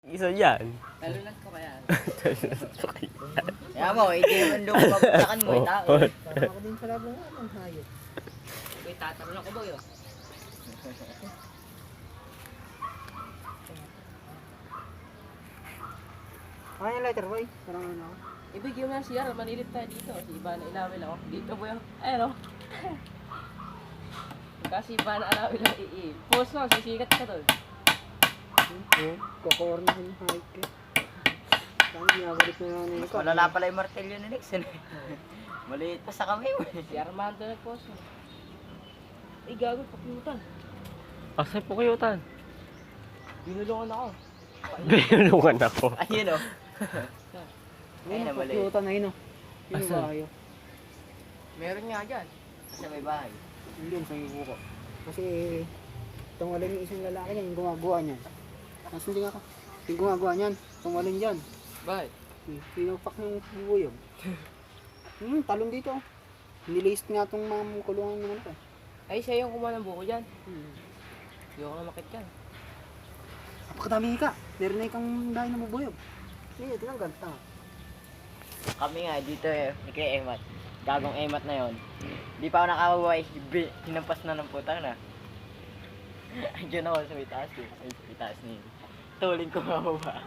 Isa yan. Talunan ko kaya. Kaya mo, hindi naman lumabagsakan mo, tao. Parang ako din sa labong ang hayop. Wait, tatalunan ko ba yun? Kaya yung lighter boy. Parang ano. Ibigyan mo na siya, manilip tayo dito. Si Iba na ilawil ako. Dito po yung, ayun o. Kasi Iba na ilawil ako. Post mo, sisikat ka doon. Oo. Kukorna yung hayop ko. Kaya niyabalik na lang nito. Malala pala yung martelyo ni Nixon. Maliit pa sa kamay mo. Si Armando nag-post mo. Ay, gago, pakiutan. Asay po kayutan. Binulungan ako. Binulungan ako. Ayun o. Ayun, na mali. pakiutan na yun o. Yun Asan? ba kayo? Meron nga dyan. Sa may bahay. Hindi yun sa ibo ko. Kasi tunggalin yung isang lalaki niya, yung gumagawa niyan. Mas hindi nga ka. Yung gumagawa niyan, tunggalin dyan. Bakit? Pinupak ng bubuyog. Talon dito. Nilist nga itong mga kulungan naman ito. Ay, siya yung kumuha ng buko dyan. Hindi ako na makit yan. Napakadami ka. Meron na ikang dahil na bubuyog. Hindi, tinanggal. Kami nga dito eh, ni kay Emat. Gagong Emat na yon. Di pa ako nakabuhay, hinampas na ng putang na. Andiyan ako sa may taas eh. Sa may taas niya. Tuling ko mababa.